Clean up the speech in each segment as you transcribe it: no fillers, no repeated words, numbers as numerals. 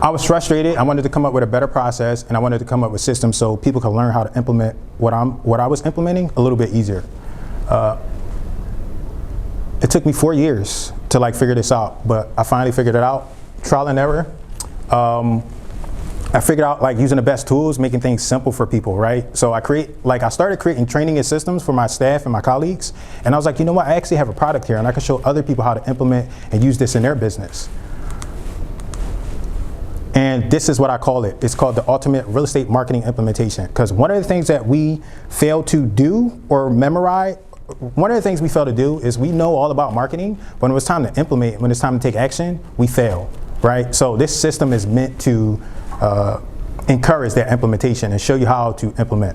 I was frustrated. I wanted to come up with a better process, and I wanted to come up with systems so people could learn how to implement what I was implementing a little bit easier. It took me 4 years to like figure this out, but I finally figured it out. Trial and error. I figured out like using the best tools, making things simple for people, right? So I started creating training and systems for my staff and my colleagues, and I was like, you know what? I actually have a product here, and I can show other people how to implement and use this in their business. And this is what I call it. It's called the ultimate real estate marketing implementation. Because one of the things that we fail to do or memorize, one of the things we fail to do is we know all about marketing, but when it was time to implement, when it's time to take action, we fail, right? So this system is meant to encourage that implementation and show you how to implement.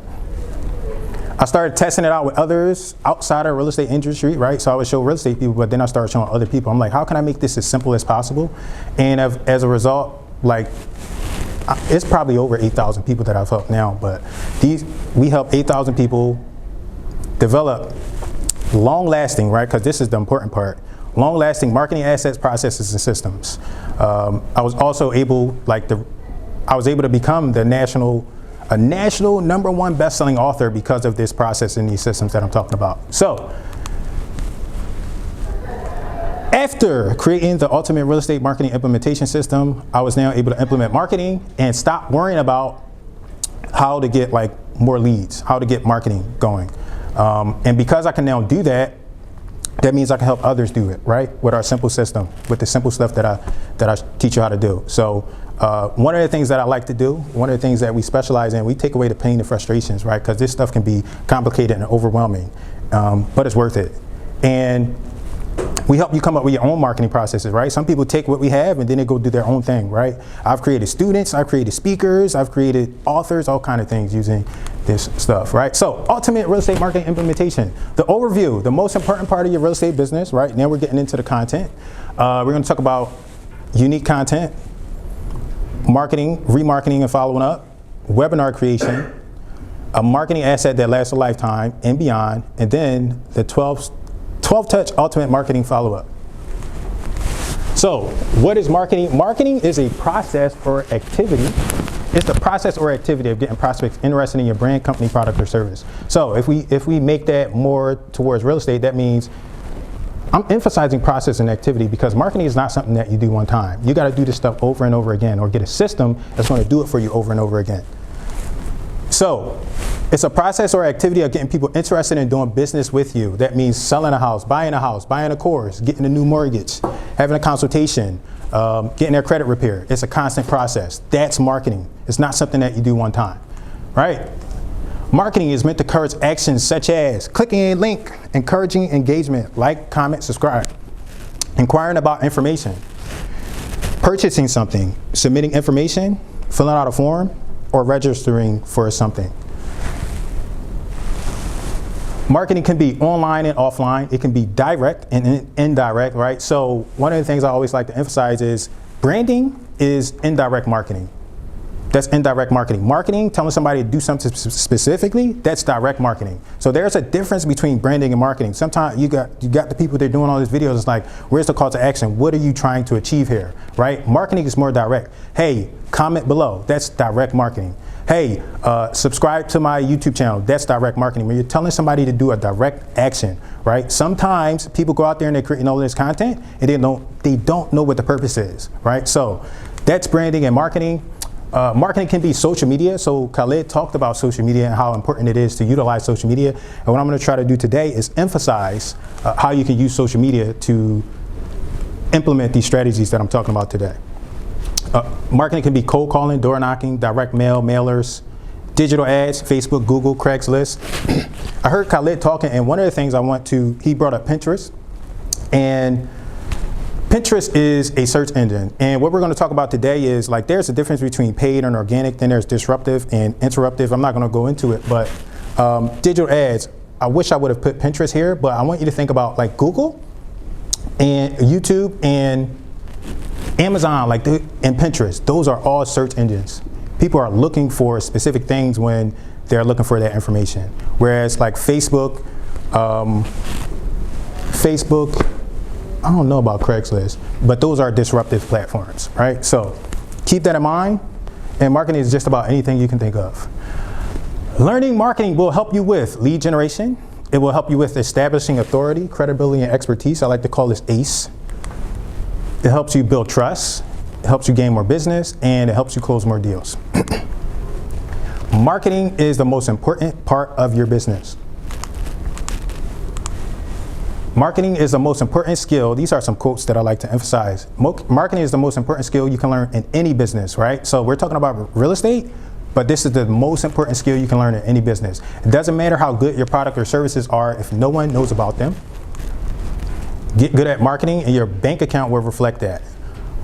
I started testing it out with others outside of real estate industry, right? So I would show real estate people, but then I started showing other people. I'm like, how can I make this as simple as possible? And as a result, like, it's probably over 8,000 people that I've helped now, but we help 8,000 people develop long-lasting, right? Because this is the important part. Long-lasting marketing assets, processes, and systems. I was also able, to become a national #1 best-selling author because of this process and these systems that I'm talking about. So, after creating the ultimate real estate marketing implementation system, I was now able to implement marketing and stop worrying about how to get like more leads, how to get marketing going. And because I can now do that, that means I can help others do it, right? With our simple system, with the simple stuff that I teach you how to do. So one of the things that I like to do, one of the things that we specialize in, we take away the pain and frustrations, right? Because this stuff can be complicated and overwhelming, but it's worth it. And we help you come up with your own marketing processes, right? Some people take what we have and then they go do their own thing, right? I've created students, I've created speakers, I've created authors, all kind of things using this stuff, right? So, ultimate real estate marketing implementation. The overview, the most important part of your real estate business, right? Now we're getting into the content. We're gonna talk about unique content, marketing, remarketing and following up, webinar creation, a marketing asset that lasts a lifetime and beyond, and then the 12-touch ultimate marketing follow-up. So, what is marketing? Marketing is a process or activity. It's the process or activity of getting prospects interested in your brand, company, product, or service. So, if we make that more towards real estate, that means I'm emphasizing process and activity because marketing is not something that you do one time. You got to do this stuff over and over again, or get a system that's going to do it for you over and over again. So, it's a process or activity of getting people interested in doing business with you. That means selling a house, buying a course, getting a new mortgage, having a consultation, getting their credit repaired. It's a constant process. That's marketing. It's not something that you do one time, right? Marketing is meant to encourage actions such as clicking a link, encouraging engagement, like, comment, subscribe, inquiring about information, purchasing something, submitting information, filling out a form, or registering for something. Marketing can be online and offline. It can be direct and indirect, right? So one of the things I always like to emphasize is branding is indirect marketing. That's indirect marketing. Marketing, telling somebody to do something specifically, that's direct marketing. So there's a difference between branding and marketing. Sometimes you got the people that are doing all these videos, it's like, where's the call to action? What are you trying to achieve here, right? Marketing is more direct. Hey, comment below, that's direct marketing. Hey, subscribe to my YouTube channel, that's direct marketing. When you're telling somebody to do a direct action, right? Sometimes people go out there and they're creating all this content and they don't know what the purpose is, right? So that's branding and marketing. Marketing can be social media. So Khalid talked about social media and how important it is to utilize social media. And what I'm going to try to do today is emphasize how you can use social media to implement these strategies that I'm talking about today. Marketing can be cold calling, door knocking, direct mail, mailers, digital ads, Facebook, Google, Craigslist. I heard Khalid talking, and one of the things he brought up Pinterest. And Pinterest is a search engine, and what we're going to talk about today is like there's a difference between paid and organic, then there's disruptive and interruptive. I'm not going to go into it, but digital ads, I wish I would have put Pinterest here, but I want you to think about like Google and YouTube and Amazon, and Pinterest. Those are all search engines. People are looking for specific things when they're looking for that information. Whereas like Facebook, I don't know about Craigslist, but those are disruptive platforms, right? So Keep that in mind. And marketing is just about anything you can think of. Learning marketing will help you with lead generation. It will help you with establishing authority, credibility, and expertise. I like to call this ACE. It helps you build trust. It helps you gain more business, and it helps you close more deals. Marketing is the most important part of your business. Marketing is the most important skill. These are some quotes that I like to emphasize. Marketing is the most important skill you can learn in any business, right? So we're talking about real estate, but this is the most important skill you can learn in any business. It doesn't matter how good your product or services are if no one knows about them. Get good at marketing and your bank account will reflect that.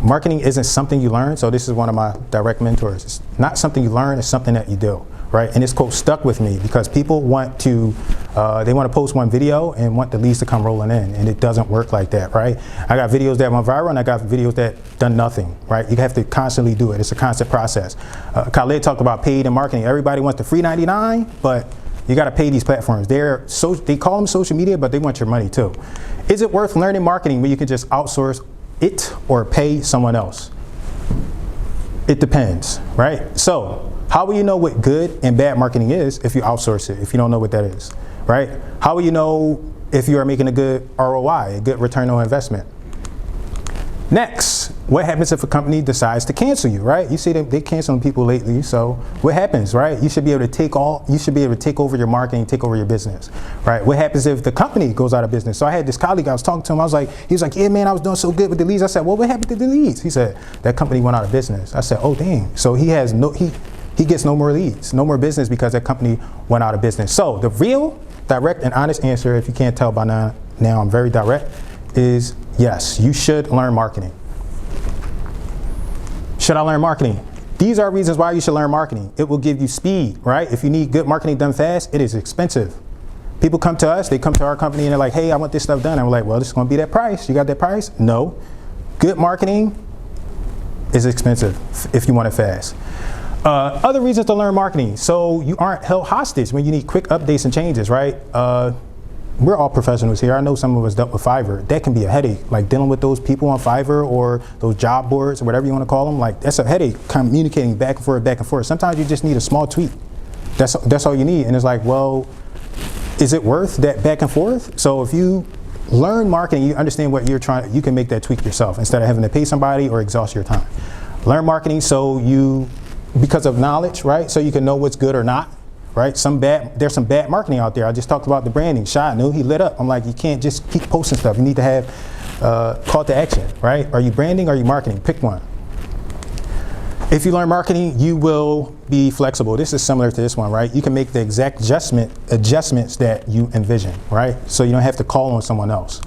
Marketing isn't something you learn, so this is one of my direct mentors. It's not something you learn, it's something that you do, right? And this quote stuck with me because people want to, they want to post one video and want the leads to come rolling in, and it doesn't work like that, right? I got videos that went viral and I got videos that done nothing, right? You have to constantly do it. It's a constant process. Khaled talked about paid and marketing. Everybody wants the free 99, but you got to pay these platforms. They call them social media, but they want your money too. Is it worth learning marketing when you can just outsource it or pay someone else? It depends, right? So how will you know what good and bad marketing is if you outsource it, if you don't know what that is, right? How will you know if you are making a good ROI, a good return on investment? Next, what happens if a company decides to cancel you, right? You see they canceling people lately, so what happens, right? You should be able to take over your marketing, take over your business, right? What happens if the company goes out of business? So I had this colleague, I was talking to him, he was like, yeah, man, I was doing so good with the leads. I said, well, what happened to the leads? He said, that company went out of business. I said, oh, dang. So he gets no more leads, no more business because that company went out of business. So the real, direct, and honest answer, if you can't tell by now I'm very direct, is yes, you should learn marketing. Should I learn marketing? These are reasons why you should learn marketing. It will give you speed, right? If you need good marketing done fast, it is expensive. People come to us, they come to our company and they're like, hey, I want this stuff done. And we're like, well, this is gonna be that price. You got that price? No. Good marketing is expensive if you want it fast. Other reasons to learn marketing. So you aren't held hostage when you need quick updates and changes, right? We're all professionals here. I know some of us dealt with Fiverr. That can be a headache, like dealing with those people on Fiverr or those job boards or whatever you want to call them. Like that's a headache, communicating back and forth. Sometimes you just need a small tweak. That's all you need. And it's like, well, is it worth that back and forth? So if you learn marketing, you understand what you're trying, you can make that tweak yourself instead of having to pay somebody or exhaust your time. Learn marketing because of knowledge, right? So you can know what's good or not. Right? There's some bad marketing out there. I just talked about the branding. Shah knew, he lit up. I'm like, you can't just keep posting stuff. You need to have call to action, right? Are you branding or are you marketing? Pick one. If you learn marketing, you will be flexible. This is similar to this one, right? You can make the exact adjustments that you envision, right? So you don't have to call on someone else.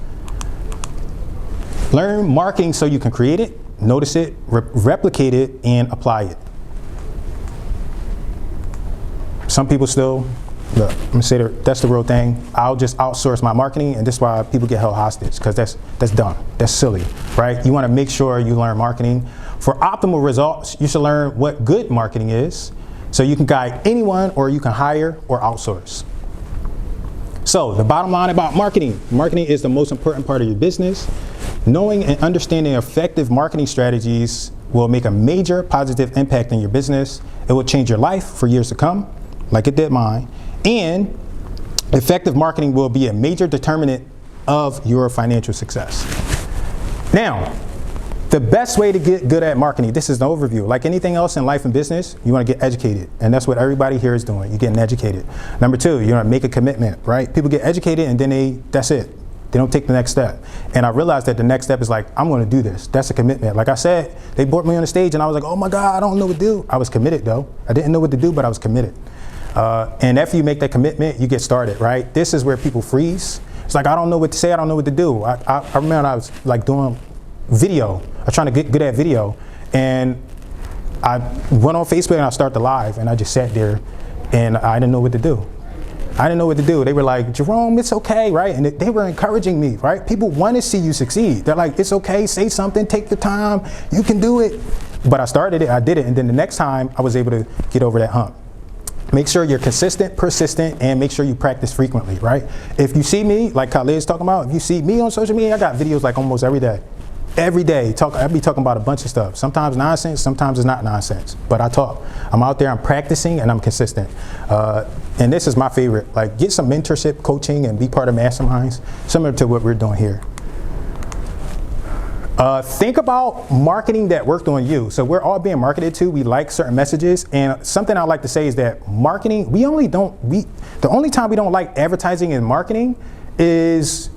Learn marketing so you can create it, notice it, replicate it, and apply it. Some people still, look, I'm gonna say that's the real thing. I'll just outsource my marketing, and this is why people get held hostage, because that's dumb, that's silly, right? You wanna make sure you learn marketing. For optimal results, you should learn what good marketing is, so you can guide anyone, or you can hire or outsource. So the bottom line about marketing is the most important part of your business. Knowing and understanding effective marketing strategies will make a major positive impact in your business. It will change your life for years to come, like it did mine, and effective marketing will be a major determinant of your financial success. Now, the best way to get good at marketing, this is the overview. Like anything else in life and business, you want to get educated, and that's what everybody here is doing. You're getting educated. Number two, you want to make a commitment, right? People get educated and then that's it. They don't take the next step. And I realized that the next step is like, I'm going to do this. That's a commitment. Like I said, they brought me on the stage and I was like, oh my God, I don't know what to do. I was committed though. I didn't know what to do, but I was committed. And after you make that commitment, you get started, right? This is where people freeze. It's like, I don't know what to say. I don't know what to do. I remember I was like doing video. I was trying to get good at video. And I went on Facebook and I started live and I just sat there and I didn't know what to do. They were like, Jerome, it's okay, right? And they were encouraging me, right? People want to see you succeed. They're like, it's okay, say something, take the time, you can do it. But I started it, I did it, and then the next time I was able to get over that hump. Make sure you're consistent, persistent, and make sure you practice frequently, right? If you see me, like Khalid's talking about, if you see me on social media, I got videos like almost every day. every day. I be talking about a bunch of stuff. Sometimes nonsense, sometimes it's not nonsense. But I talk. I'm out there, I'm practicing, and I'm consistent. And this is my favorite. Like, get some mentorship, coaching, and be part of masterminds, similar to what we're doing here. Think about marketing that worked on you. So we're all being marketed to. We like certain messages. And something I like to say is that marketing, the only time we don't like advertising and marketing is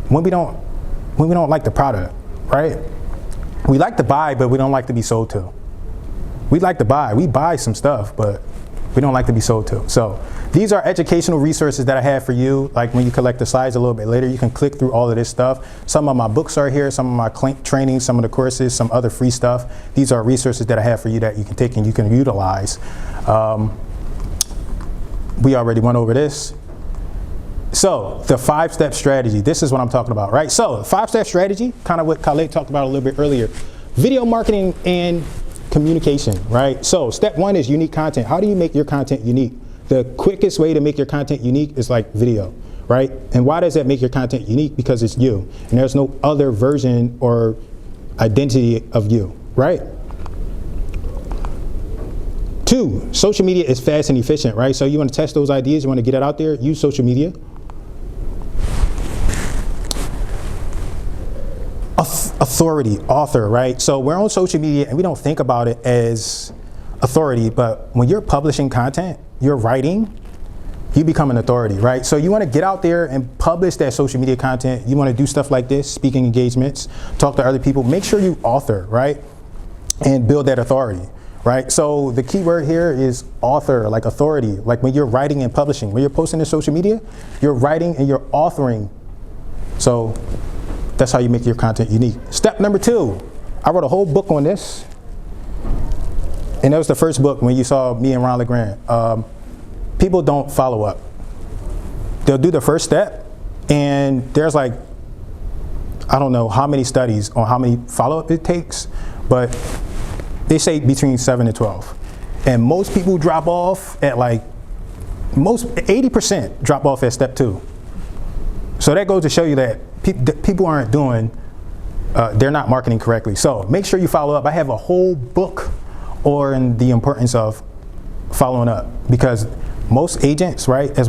when we don't like the product, right? We like to buy, but we don't like to be sold to. We like to buy. We buy some stuff, but we don't like to be sold to. So these are educational resources that I have for you. Like when you collect the slides a little bit later, you can click through all of this stuff. Some of my books are here, some of my trainings, some of the courses, some other free stuff. These are resources that I have for you that you can take and you can utilize. We already went over this. So the 5-step strategy, this is what I'm talking about, right? So 5-step strategy, kind of what Khaled talked about a little bit earlier. Video marketing and communication, right? So step 1 is unique content. How do you make your content unique? The quickest way to make your content unique is like video, right? And why does that make your content unique? Because it's you, and there's no other version or identity of you, right? 2, social media is fast and efficient, right? So you want to test those ideas, you want to get it out there, use social media. Authority, author, right? So we're on social media and we don't think about it as authority, but when you're publishing content, you're writing, you become an authority, right? So you want to get out there and publish that social media content. You want to do stuff like this, speaking engagements, talk to other people. Make sure you author, right? And build that authority, right? So the key word here is author, like authority. Like when you're writing and publishing, when you're posting to social media, you're writing and you're authoring. So that's how you make your content unique. Step number 2, I wrote a whole book on this. And that was the first book when you saw me and Ron LeGrand. People don't follow up. They'll do the first step, and there's like, I don't know how many studies on how many follow-up it takes, but they say between 7 and 12. And most people drop off at like, 80% drop off at step 2. So that goes to show you that people aren't doing, they're not marketing correctly. So make sure you follow up. I have a whole book on the importance of following up, because most agents, right, as well